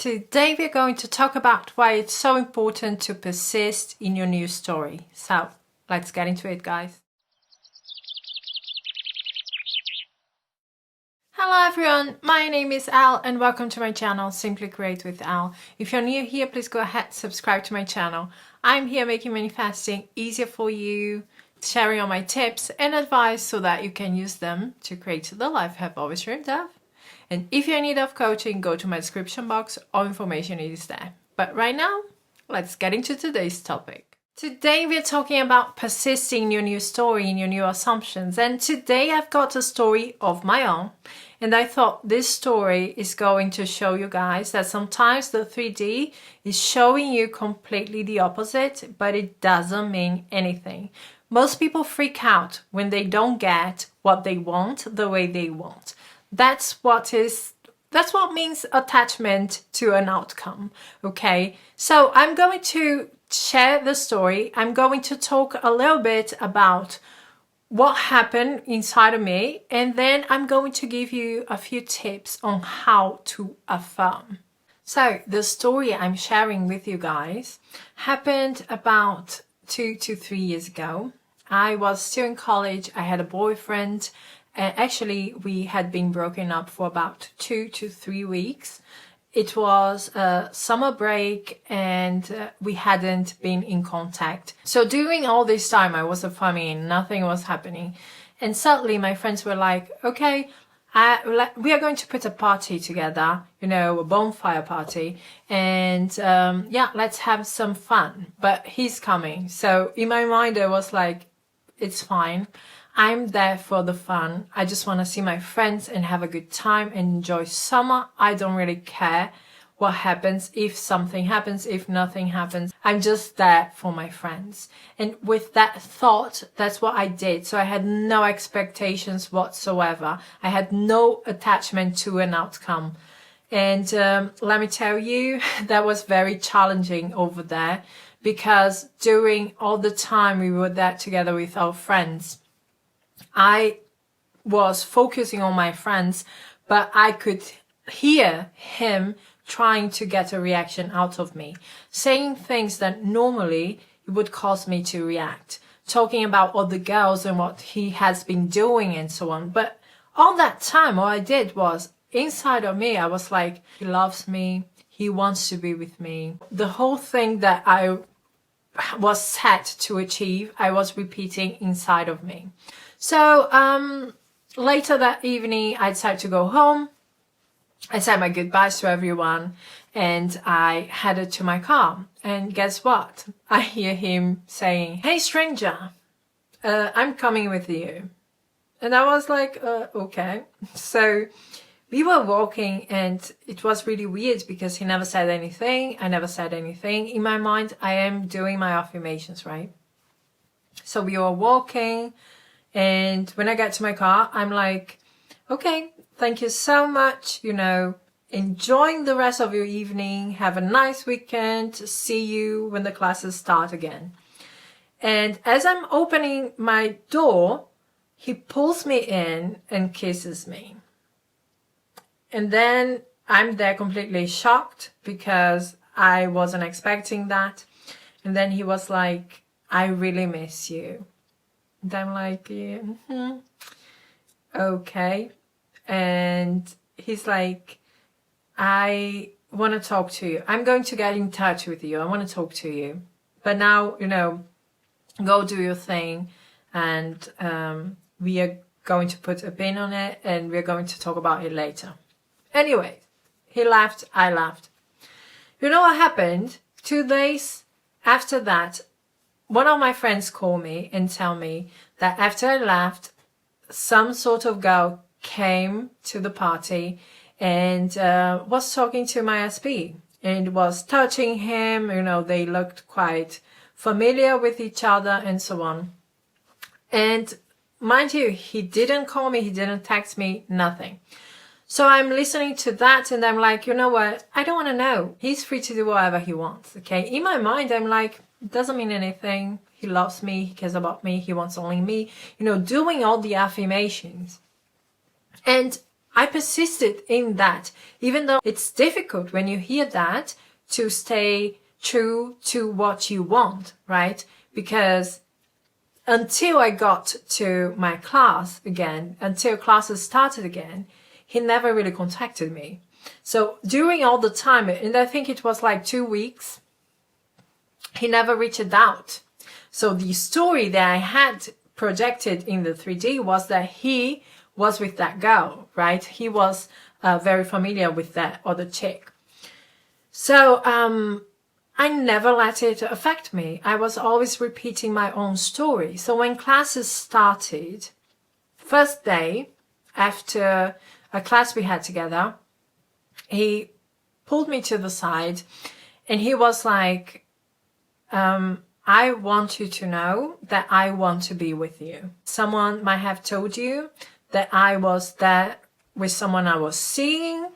Today we're going to talk about why it's so important to persist in your new story. So let's get into it, guys. Hello everyone, my name is Al and welcome to my channel Simply Create with Al. If you're new here, please go ahead, subscribe to my channel. I'm here making manifesting easier for you, sharing all my tips and advice so that you can use them to create the life you have always dreamed of. And if you're in need of coaching, go to my description box, all information is there. But right now, let's get into today's topic. Today we're talking about persisting in your new story, in your new assumptions. And today I've got a story of my own. And I thought this story is going to show you guys that sometimes the 3D is showing you completely the opposite, but it doesn't mean anything. Most people freak out when they don't get what they want the way they want. That's what means attachment to an outcome, okay? So I'm going to share the story. I'm going to talk a little bit about what happened inside of me, and then I'm going to give you a few tips on how to affirm. So the story I'm sharing with you guys happened about 2 to 3 years ago. I was still in college. I had a boyfriend. Actually, we had been broken up for about 2 to 3 weeks. It was a summer break and we hadn't been in contact. So during all this time, I was affirming, nothing was happening. And suddenly my friends were like, okay, we are going to put a party together, a bonfire party. And yeah, let's have some fun. But he's coming. So in my mind, I was like, it's fine. I'm there for the fun. I just want to see my friends and have a good time and enjoy summer. I don't really care what happens, if something happens, if nothing happens. I'm just there for my friends. And with that thought, that's what I did. So I had no expectations whatsoever. I had no attachment to an outcome. And let me tell you, that was very challenging over there because during all the time we were there together with our friends, I was focusing on my friends, but I could hear him trying to get a reaction out of me, saying things that normally it would cause me to react, talking about all the girls and what he has been doing and so on. But all that time, all I did was, inside of me, I was like, he loves me, he wants to be with me. The whole thing that I was set to achieve, I was repeating inside of me. So later that evening, I decided to go home. I said my goodbyes to everyone and I headed to my car. And guess what? I hear him saying, "Hey stranger, I'm coming with you." And I was like, okay. So we were walking and it was really weird because he never said anything. I never said anything. In my mind, I am doing my affirmations, right? So we were walking. And when I get to my car, I'm like, okay, thank you so much. Enjoying the rest of your evening. Have a nice weekend. See you when the classes start again. And as I'm opening my door, he pulls me in and kisses me. And then I'm there completely shocked because I wasn't expecting that. And then he was like, "I really miss you." And I'm like, yeah, okay. And he's like, "I want to talk to you. I'm going to get in touch with you. I want to talk to you. But now, go do your thing. And we are going to put a pin on it and we're going to talk about it later." Anyway, he left, I left. You know what happened? 2 days after that, one of my friends called me and tell me that after I left, some sort of girl came to the party and was talking to my SP and was touching him. They looked quite familiar with each other and so on. And mind you, he didn't call me, he didn't text me, nothing. So I'm listening to that and I'm like, you know what? I don't want to know. He's free to do whatever he wants, okay? In my mind, I'm like, it doesn't mean anything. He loves me. He cares about me. He wants only me. Doing all the affirmations. And I persisted in that, even though it's difficult when you hear that to stay true to what you want, right? Because until I got to my class again, until classes started again, he never really contacted me. So during all the time, and I think it was like 2 weeks, he never reached out. So the story that I had projected in the 3D was that he was with that girl, right? He was very familiar with that other chick. So I never let it affect me. I was always repeating my own story. So when classes started, first day after a class we had together, he pulled me to the side and he was like, I want you to know that I want to be with you. Someone might have told you that I was there with someone I was seeing,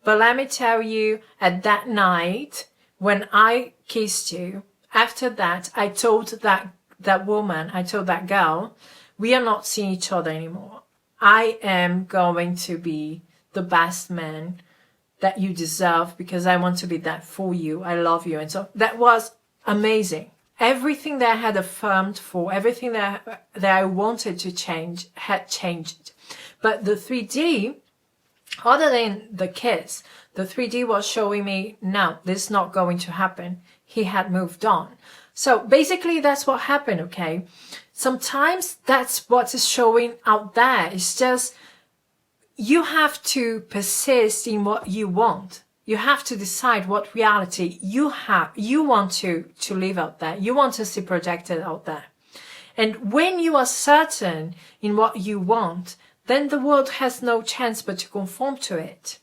but let me tell you, at that night, when I kissed you, after that, I told that woman, I told that girl, we are not seeing each other anymore. I am going to be the best man that you deserve because I want to be that for you. I love you. And so that was amazing. Everything that I had affirmed for, everything that I wanted to change had changed. But the 3D, other than the kiss, the 3D was showing me, no, this is not going to happen. He had moved on. So basically that's what happened, okay? Sometimes that's what is showing out there. It's just, you have to persist in what you want. You have to decide what reality you want to live out there. You want to see projected out there. And when you are certain in what you want, then the world has no chance but to conform to it.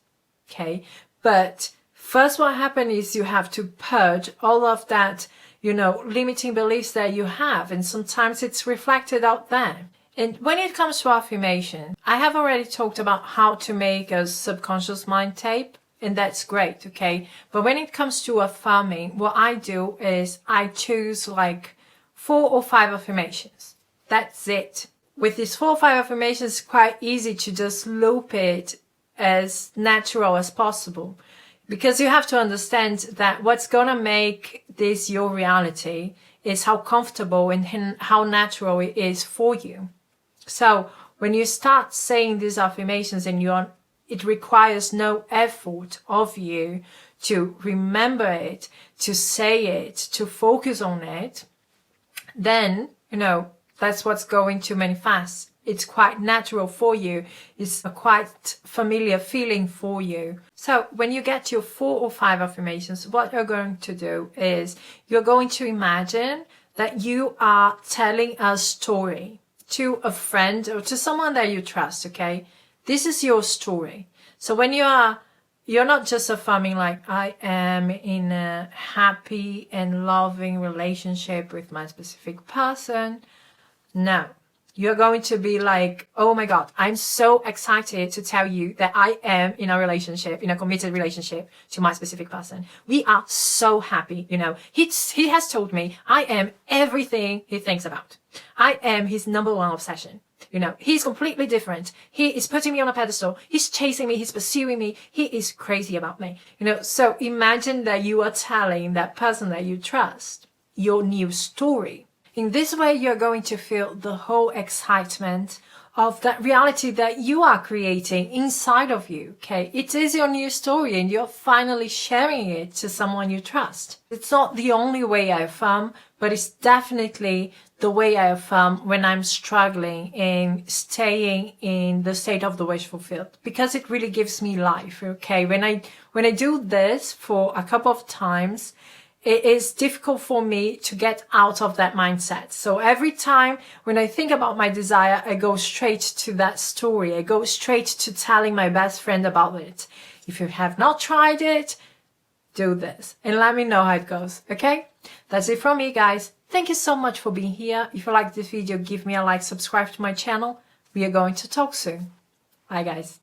Okay? But first what happens is you have to purge all of that, limiting beliefs that you have. And sometimes it's reflected out there. And when it comes to affirmation, I have already talked about how to make a subconscious mind tape. And that's great, okay? But when it comes to affirming, what I do is I choose like 4 or 5 affirmations. That's it. With these 4 or 5 affirmations, it's quite easy to just loop it as natural as possible. Because you have to understand that what's gonna make this your reality is how comfortable and how natural it is for you. So when you start saying these affirmations and it requires no effort of you to remember it, to say it, to focus on it, then, that's what's going to manifest. It's quite natural for you. It's a quite familiar feeling for you. So when you get your 4 or 5 affirmations, what you're going to do is you're going to imagine that you are telling a story to a friend or to someone that you trust, okay? This is your story. So when you're not just affirming like, I am in a happy and loving relationship with my specific person. No, you're going to be like, oh my God, I'm so excited to tell you that I am in a relationship, in a committed relationship to my specific person. We are so happy, He has told me I am everything he thinks about. I am his #1 obsession. He's completely different. He is putting me on a pedestal. He's chasing me. He's pursuing me. He is crazy about me. So imagine that you are telling that person that you trust your new story. In this way, you're going to feel the whole excitement of that reality that you are creating inside of you, okay? It is your new story and you're finally sharing it to someone you trust. It's not the only way I affirm, but it's definitely the way I affirm when I'm struggling in staying in the state of the wish fulfilled, because it really gives me life, okay? When I do this for a couple of times, it is difficult for me to get out of that mindset. So every time when I think about my desire, I go straight to that story. I go straight to telling my best friend about it. If you have not tried it, do this and let me know how it goes, okay? That's it from me, guys. Thank you so much for being here. If you like this video, give me a like, subscribe to my channel. We are going to talk soon. Bye, guys.